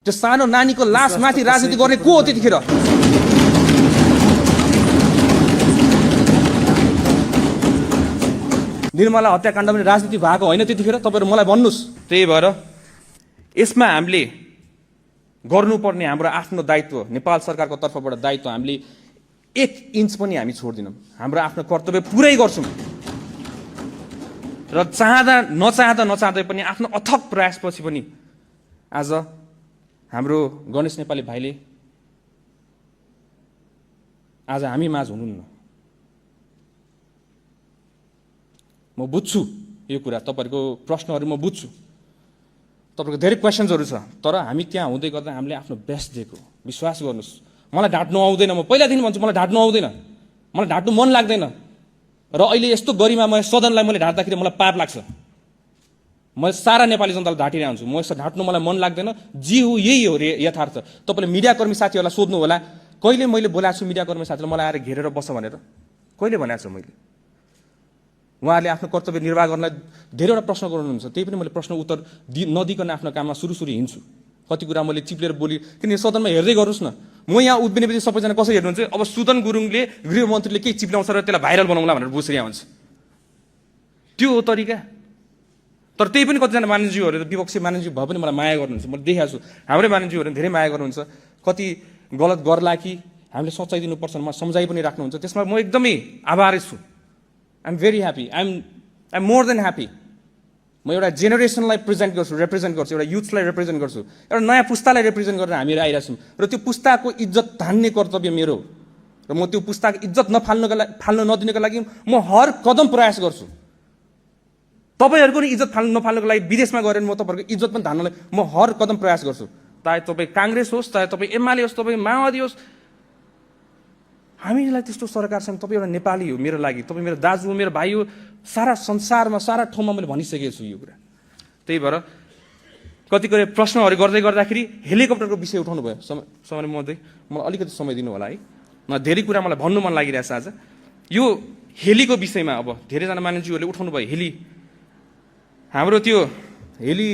त्यो सानो नानीको लासमाथि राजनीति गर्ने को हो त्यतिखेर? निर्मला हत्याकाण्ड पनि राजनीति भएको होइन त्यतिखेर? तपाईहरु मलाई भन्नुस्। त्यही भएर यसमा हामीले गर्नुपर्ने हाम्रो आफ्नो दायित्व, नेपाल सरकारको तर्फबाट दायित्व हामीले 1 इन्च पनि हामी छोड्दिनौं। हाम्रो आफ्नो कर्तव्य पुरै गर्छौं र नचाहँदै पनि आफ्नो अथक प्रयासपछि पनि आज हाम्रो गणेश नेपाली भाइले आज हामी माझ हुनुहुन्न। म बुझ्छु यो कुरा, तपाईहरुको प्रश्नहरु म बुझ्छु, तपाईहरुको धेरै क्वेशन्सहरु छ, तर हामी त्यहाँ हुँदै गर्दा हामीले आफ्नो बेस्ट दिएको। विश्वास गर्नुस्, मलाई ढाट्नु आउँदैन। म पहिलादेखि भन्छु मलाई ढाट्नु आउँदैन, मलाई ढाट्नु मन लाग्दैन। र अहिले यस्तो गरिमामय सदनलाई मैले ढाट्दाखेरि मलाई पाप लाग्छ। म सारा नेपाली जनतालाई ढाटिरहेको हुन्छु। म यस्तो ढाट्नु मलाई मन लाग्दैन। जे हो यही हो यथार्थ। तपाईले मिडियाकर्मी साथीहरुलाई सोध्नु होला, कहिले मैले बोलाएको छु मिडियाकर्मी साथीले मलाई आएर घेरेर बस भनेर? कहिले भनेको छु मैले? उहाँहरूले आफ्नो कर्तव्य निर्वाह गर्नलाई धेरैवटा प्रश्न गर्नुहुन्छ, त्यही पनि मैले प्रश्न उत्तर नदिकन आफ्नो काममा सुरु हिँड्छु। कति कुरा मैले चिप्लेर बोली, किन सदनमा हेर्दै गर्नुस् न। म यहाँ उभिनेपछि सबैजना कसरी हेर्नुहुन्छ? अब सुदन गुरुङले गृहमन्त्रीले के चिप्लाउँछ र त्यसलाई भाइरल बनाउँला भनेर बुझिरहेको हुन्छ। त्यो हो तरिका। तर त्यही पनि कतिजना मानिसज्यूहरूले विपक्षी मानिसज्यू भए पनि मलाई माया गर्नुहुन्छ। मैले देखाएको छु हाम्रै मानिसज्यूहरूले धेरै माया गर्नुहुन्छ। कति गलत गर्ला कि हामीले सच्चाइ दिनुपर्छ म सम्झाइ पनि राख्नुहुन्छ। त्यसमा म एकदमै आभारी छु। I am very happy. I am more than happy. म एउटा जेनेरेसनलाई रिप्रेजेन्ट गर्छु, एउटा युथलाई रिप्रेजेन्ट गर्छु, एउटा नयाँ पुस्तालाई रिप्रेजेन्ट गरेर हामीहरू आइरहेको छौँ। र त्यो पुस्ताको इज्जत धान्ने कर्तव्य मेरो हो। र म त्यो पुस्ताको इज्जत फाल्न नदिनको लागि म हर कदम प्रयास गर्छु। तपाईहरुको नि इज्जत नफाल्नको लागि विदेशमा गएर म तपाईहरुको इज्जत पनि धान्नलाई म हर कदम प्रयास गर्छु। चाहे तपाई कांग्रेस होस्, चाहे तपाई एमाले होस्, तपाई माओवादी होस्, हामीलाई त्यस्तो सरकारसँग तपाई एउटा नेपाली हो मेरो लागि, तपाई मेरो दाजु हो, मेरो भाइ हो। सारा संसारमा सारा ठाउँमा मैले भनिसकेको छु यो कुरा। त्यही भएर कतिपय प्रश्नहरु गर्दाखेरि हेलिकप्टरको विषय उठाउनु भयो। समय मलाई अलिकति समय दिनु होला है। धेरै कुरा मलाई भन्नु मन लागिरहेछ आज। यो हेलीको विषयमा अब धेरैजना मानिसहरूले उठाउनु भयो। हेली हाम्रो त्यो हेली